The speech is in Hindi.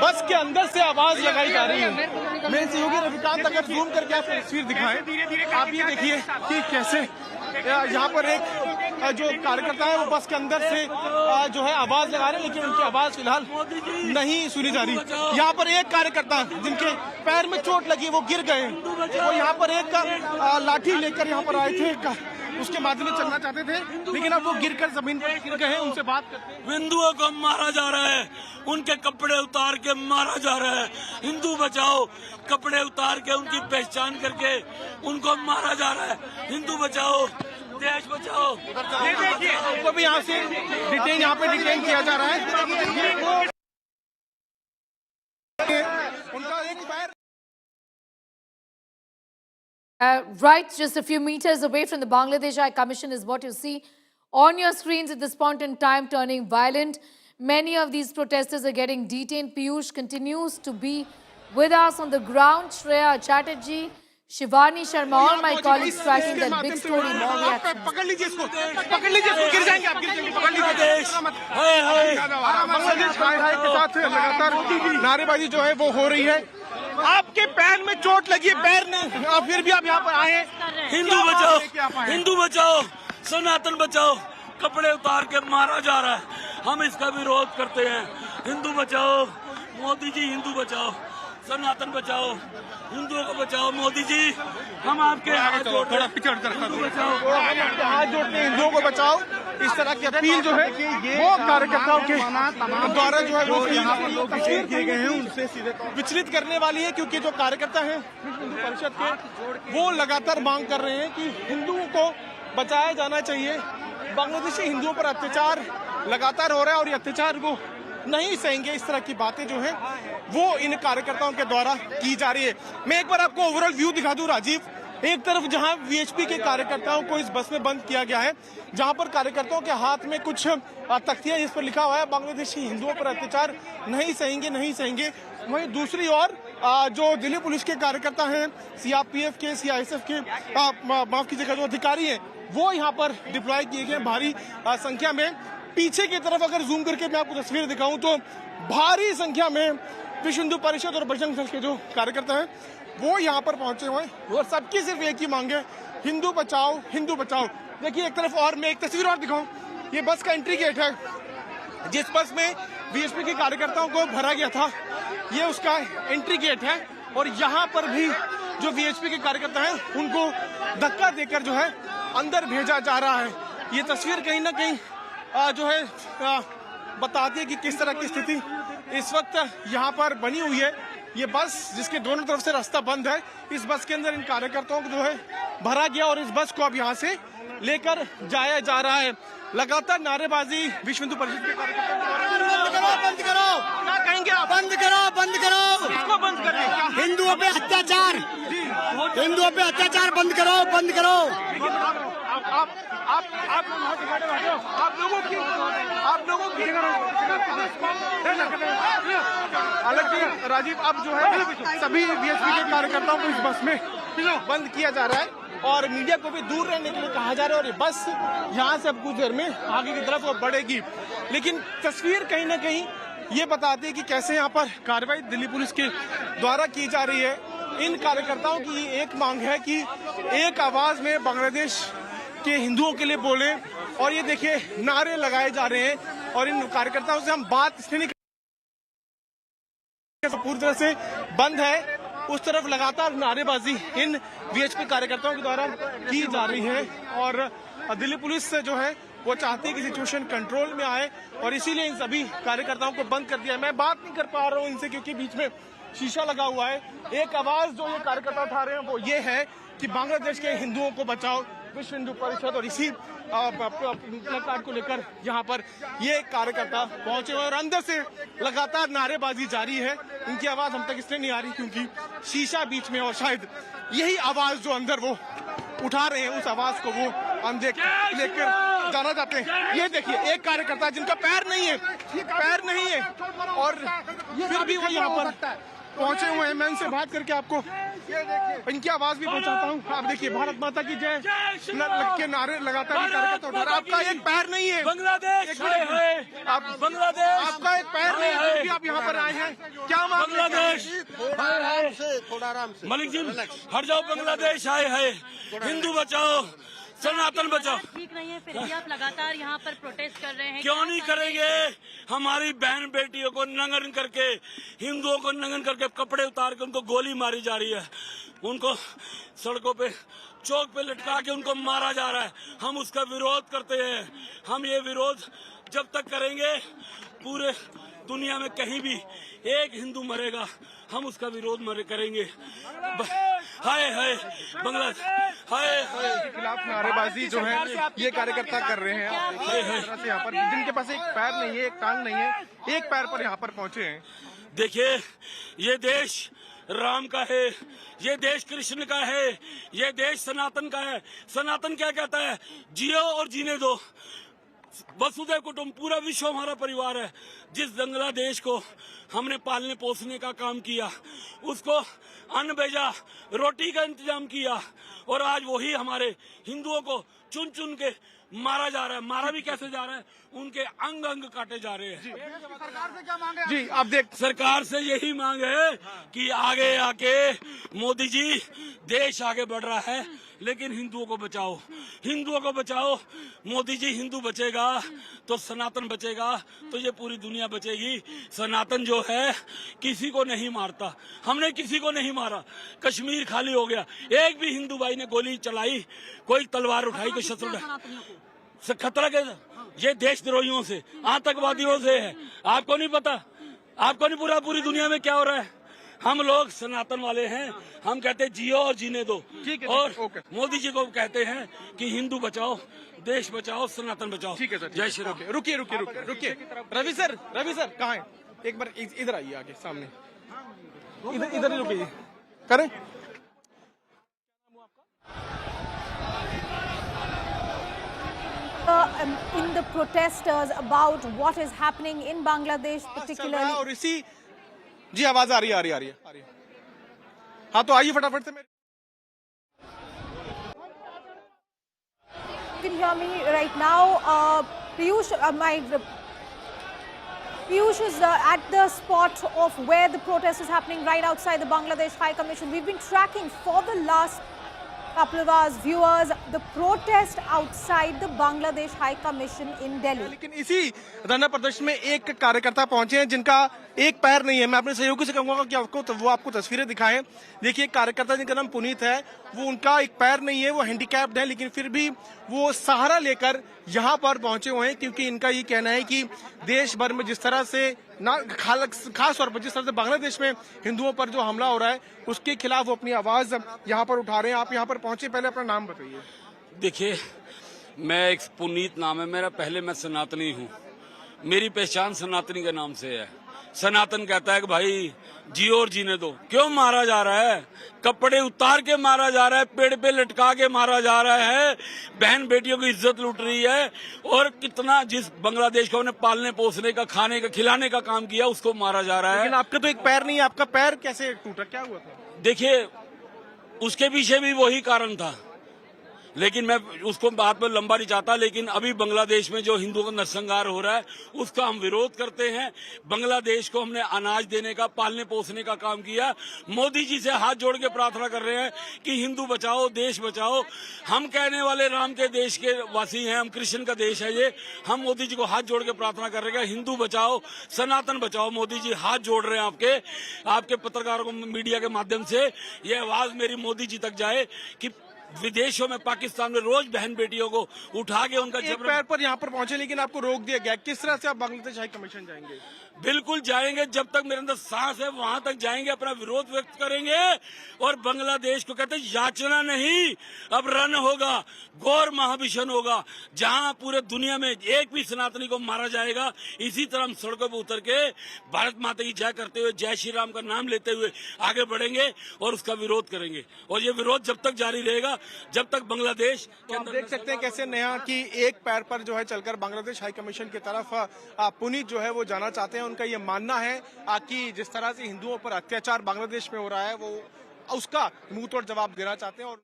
बस के अंदर से आवाज लगाई जा रही है। मेरे सहयोगी रविकांत अगर जूम करके आप तस्वीर दिखाएं, आप ये देखिए कि कैसे यहाँ पर एक जो कार्यकर्ता है वो बस के अंदर से जो है आवाज लगा रहे हैं, लेकिन उनकी आवाज फिलहाल नहीं सुनी जा रही। यहाँ पर एक कार्यकर्ता जिनके पैर में चोट लगी वो गिर गए, वो यहाँ पर एक लाठी लेकर यहाँ पर आए थे, उसके माध्यम से चलना चाहते थे, लेकिन अब वो गिरकर जमीन पर गिर गए हैं। उनसे बात करते हैं। हिंदुओं को मारा जा रहा है, उनके कपड़े उतार के मारा जा रहा है। हिंदू बचाओ, कपड़े उतार के उनकी पहचान करके उनको मारा जा रहा है। हिंदू बचाओ, देश बचाओ। ये देखिए उनको भी यहाँ से यहाँ पे डिटेन किया जा रहा है। उनका एक पैर Right, just a few meters away from the Bangladesh High Commission is what you see on your screens at this point in time, turning violent. Many of these protesters are getting detained. Piyush continues to be with us on the ground. Shreya Chatterjee, Shivani Sharma, all my colleagues tracking that big story. More reactions. पकड़ लीजिए इसको, पकड़ लीजिए इसको, गिर जाएंगे आप, गिर जाएंगे। पकड़ लीजिए। बांग्लादेश हाई के साथ लगातार नारेबाजी जो है वो हो रही है। आपके पैर में चोट लगी है, पैर नहीं, और फिर भी आप यहाँ पर आए हैं। हिंदू बचाओ, हिंदू बचाओ, सनातन बचाओ। कपड़े उतार के मारा जा रहा है, हम इसका विरोध करते हैं। हिंदू बचाओ मोदी जी, हिंदू बचाओ, सनातन बचाओ, हिंदुओं को बचाओ। मोदी जी हम आपके हाथ जोड़ते हैं, हिंदू बचाओ, हाथ जोड़ते हैं, हिंदुओं को बचाओ। इस तरह की अपील जो है वो कार्यकर्ताओं के द्वारा जो है वो किए गए हैं, उनसे सीधे विचलित करने वाली है, क्योंकि जो कार्यकर्ता हैं हिंदू परिषद के वो लगातार मांग कर रहे हैं कि हिंदुओं को बचाया जाना चाहिए। बांग्लादेशी हिंदुओं पर अत्याचार लगातार हो रहा है और ये अत्याचार वो नहीं सहेंगे। इस तरह की बातें जो है वो इन कार्यकर्ताओं के द्वारा की जा रही है। मैं एक बार आपको ओवरऑल व्यू दिखा दूं राजीव। एक तरफ जहां वीएचपी के कार्यकर्ताओं को इस बस में बंद किया गया है, जहां पर कार्यकर्ताओं के हाथ में कुछ तख्तियां जिस पर लिखा हुआ है बांग्लादेशी हिंदुओं पर अत्याचार नहीं सहेंगे, नहीं सहेंगे। वहीं दूसरी ओर जो दिल्ली पुलिस के कार्यकर्ता हैं, सीआरपीएफ के, सीआईएसएफ के, माफ कीजिएगा, जो अधिकारी हैं वो यहाँ पर डिप्लॉय किए गए भारी संख्या में। पीछे की तरफ अगर जूम करके मैं आपको तस्वीर दिखाऊं तो भारी संख्या में विश्व हिंदू परिषद और बजरंग दल के जो कार्यकर्ता हैं वो यहाँ पर पहुंचे हुए हैं और सबकी सिर्फ एक ही मांग है, हिंदू बचाओ, हिंदू बचाओ। देखिए एक तरफ, और मैं एक तस्वीर और दिखाऊं, ये बस का एंट्री गेट है जिस बस में बीएसपी के कार्यकर्ताओं को भरा गया था, ये उसका एंट्री गेट है। और यहाँ पर भी जो बीएसपी के कार्यकर्ता हैं उनको धक्का देकर जो है अंदर भेजा जा रहा है। ये तस्वीर कहीं ना कहीं जो है बताती है कि किस तरह की स्थिति इस वक्त यहाँ पर बनी हुई है। ये बस जिसके दोनों तरफ से रास्ता बंद है, इस बस के अंदर इन कार्यकर्ताओं को जो है भरा गया और इस बस को अब यहाँ से लेकर जाया जा रहा है। लगातार नारेबाजी विश्व हिंदू परिषद के कार्यकर्ता, बंद करो, क्या कहेंगे आप? बंद करो, बंद करो, इसको बंद करें। हिंदुओं पे अत्याचार, हिंदुओं पे अत्याचार बंद करो, बंद करो। आप लोगों की हालांकि राजीव अब जो है सभी बीएसपी के कार्यकर्ताओं को इस बस में बंद किया जा रहा है और मीडिया को भी दूर रहने के लिए कहा जा रहा है और ये बस यहाँ से अब कुछ देर में आगे की तरफ बढ़ेगी। लेकिन तस्वीर कहीं ना कहीं ये बताती है कि कैसे यहाँ पर कार्रवाई दिल्ली पुलिस के द्वारा की जा रही है। इन कार्यकर्ताओं की एक मांग है कि एक आवाज में बांग्लादेश के हिंदुओं के लिए बोले और ये देखिए नारे लगाए जा रहे हैं और इन कार्यकर्ताओं से हम बात इसलिए नहीं पूरी तरह से बंद है, उस तरफ लगातार नारेबाजी इन वीएचपी कार्यकर्ताओं के द्वारा की जा रही है और दिल्ली पुलिस से जो है वो चाहती है कि सिचुएशन कंट्रोल में आए और इसीलिए इन सभी कार्यकर्ताओं को बंद कर दिया है। मैं बात नहीं कर पा रहा हूँ इनसे क्योंकि बीच में शीशा लगा हुआ है। एक आवाज जो ये कार्यकर्ता उठा रहे हैं वो ये है कि बांग्लादेश के हिंदुओं को बचाओ, विश्व हिंदू परिषद, और इसी प्लेकार्ड को लेकर यहाँ पर ये कार्यकर्ता पहुंचे हुए और अंदर से लगातार नारेबाजी जारी है। इनकी आवाज हम तक इसलिए नहीं आ रही क्योंकि शीशा बीच में और शायद यही आवाज जो अंदर वो उठा रहे हैं उस आवाज को वो हम लेकर जाना चाहते हैं। ये देखिए एक कार्यकर्ता जिनका पैर नहीं है और फिर भी वो यहाँ पर पहुंचे हुए हैं। मैं उनसे बात करके आपको इनकी आवाज भी पहुंचाता हूँ। आप देखिए, भारत माता की जय के नारे लगातार कार्यकर्ता उठा रहे हैं। आपका एक पैर नहीं है बांग्लादेश, आप बांग्लादेश, आपका एक पैर नहीं है, भी आप यहाँ पर आए हैं। क्या बांग्लादेश, थोड़ा आराम से मलिक जी हट जाओ। बांग्लादेश आए है, हिंदू बचाओ, सनातन बचाओ। ठीक नहीं है, फिर भी आप लगातार यहाँ पर प्रोटेस्ट कर रहे हैं। क्यों नहीं करेंगे? हमारी बहन बेटियों को नंगन करके, हिंदुओं को नंगन करके, कपड़े उतार के उनको गोली मारी जा रही है। उनको सड़कों पे, चौक पे लटका के उनको मारा जा रहा है। हम उसका विरोध करते हैं। हम ये विरोध जब तक करेंगे, पूरे दुनिया में कहीं भी एक हिंदू मरेगा, हम उसका विरोध करेंगे। हाय हाय बांग्लादेश, हाय हाय के खिलाफ नारेबाजी जो है ये कार्यकर्ता कर रहे हैं। आप देखिए, इस तरह से यहाँ पर जिनके पास एक पैर नहीं है, एक टांग नहीं है, एक पैर पर यहाँ पर पहुंचे हैं। देखिए, ये देश राम का है, ये देश कृष्ण का है, ये देश सनातन का है। सनातन क्या कहता है? जियो और जीने दो। वसुधैव कुटुंब, पूरा विश्व हमारा परिवार है। जिस बांग्लादेश को हमने पालने पोसने का काम किया, उसको अन्न भेजा, रोटी का इंतजाम किया, और आज वही हमारे हिंदुओं को चुन चुन के मारा जा रहा है। मारा भी कैसे जा रहा है? उनके अंग अंग काटे जा रहे हैं। सरकार से क्या मांगे जी? आप देख, सरकार से यही मांग है कि आगे आके मोदी जी, देश आगे बढ़ रहा है, लेकिन हिंदुओं को बचाओ, हिंदुओं को बचाओ। मोदी जी, हिंदू बचेगा तो सनातन बचेगा, तो ये पूरी दुनिया बचेगी। सनातन जो है किसी को नहीं मारता, हमने किसी को नहीं मारा। कश्मीर खाली हो गया, एक भी हिंदू भाई ने गोली चलाई, कोई तलवार उठाई, कोई शस्त्र उठाई। खतरा के ये देशद्रोहियों से, आतंकवादियों से है। आपको नहीं पता? आपको नहीं पूरा पूरी दुनिया में क्या हो रहा है? हम लोग सनातन वाले हैं। हम कहते हैं जियो और जीने दो। ठीक है, और ओके। मोदी जी को कहते हैं कि हिंदू बचाओ, देश बचाओ, सनातन बचाओ। ठीक है सर, जय श्री राम। रुकिए रुकिए रुकिए रुकिए। रवि सर कहाँ है? एक बार इधर आइए, आगे सामने, इधर ही रुकिए। करें in the protesters about what is happening in Bangladesh, चल रहा है। particularly. और इसी जी आवाज आ रही है। हाँ, तो आइए फटाफट से। You can hear me right now. Piyush, Piyush is at the spot of where the protest is happening, right outside the Bangladesh High Commission. We've been tracking for the last couple of hours, viewers, the protest outside the Bangladesh High Commission in Delhi. लेकिन इसी धरना प्रदर्शन में एक कार्यकर्ता पहुंचे हैं जिनका एक पैर नहीं है। मैं अपने सहयोगी से कहूंगा कि वो आपको तस्वीरें दिखाएं। देखिए, एक कार्यकर्ता जिनका नाम पुनीत है, वो उनका एक पैर नहीं है, वो हैंडीकैप्ड है, लेकिन फिर भी वो सहारा लेकर यहाँ पर पहुंचे हुए हैं, क्योंकि इनका ये कहना है कि देश भर में जिस तरह से खास तौर पर जिस तरह से बांग्लादेश में हिंदुओं पर जो हमला हो रहा है, उसके खिलाफ वो अपनी आवाज यहाँ पर उठा रहे हैं। आप यहाँ पर पहुंचे, पहले अपना नाम बताइए। देखिए, मैं एक पुनीत नाम है मेरा। पहले मैं सनातनी हूँ, मेरी पहचान सनातनी के नाम से है। सनातन कहता है कि भाई जियो और जीने दो। क्यों मारा जा रहा है? कपड़े उतार के मारा जा रहा है, पेड़ पे लटका के मारा जा रहा है, बहन बेटियों की इज्जत लूट रही है। और कितना, जिस बांग्लादेश को उन्हें पालने पोसने का, खाने का, खिलाने का काम किया, उसको मारा जा रहा है। लेकिन आपका तो एक पैर नहीं है, आपका पैर कैसे टूटा? क्या हुआ था? देखिए, उसके पीछे भी वही कारण था, लेकिन मैं उसको बात में लंबा नहीं चाहता। लेकिन अभी बांग्लादेश में जो हिंदुओं का नरसंहार हो रहा है, उसका हम विरोध करते हैं। बांग्लादेश को हमने अनाज देने का, पालने पोसने का काम किया। मोदी जी से हाथ जोड़ के प्रार्थना कर रहे हैं कि हिंदू बचाओ, देश बचाओ। हम कहने वाले राम के देश के वासी हैं, हम कृष्ण का देश है ये। हम मोदी जी को हाथ जोड़ के प्रार्थना कर रहे हैं, हिंदू बचाओ, सनातन बचाओ। मोदी जी हाथ जोड़ रहे हैं आपके पत्रकारों को, मीडिया के माध्यम से ये आवाज मेरी मोदी जी तक जाए कि विदेशों में, पाकिस्तान में रोज बहन बेटियों को उठा के उनका एक पैर पर यहाँ पर पहुंचे, लेकिन आपको रोक दिया गया। किस तरह से आप बांग्लादेश हाई कमीशन जाएंगे? बिल्कुल जाएंगे, जब तक मेरे अंदर सांस है वहां तक जाएंगे, अपना विरोध व्यक्त करेंगे। और बांग्लादेश को कहते हैं याचना नहीं, अब रण होगा, घोर महाभिषण होगा, जहां पूरे दुनिया में एक भी सनातनी को मारा जाएगा। इसी तरह हम सड़कों पर उतर के भारत माता की जय करते हुए, जय श्री राम का नाम लेते हुए आगे बढ़ेंगे और उसका विरोध करेंगे। और ये विरोध जब तक जारी रहेगा, जब तक बांग्लादेश के आप अंदर देख सकते हैं कैसे नेहा की एक पैर पर जो है चलकर बांग्लादेश हाई कमीशन की तरफ पुनीत जो है वो जाना चाहते हैं। उनका ये मानना है कि जिस तरह से हिंदुओं पर अत्याचार बांग्लादेश में हो रहा है वो उसका मुंहतोड़ जवाब देना चाहते हैं। और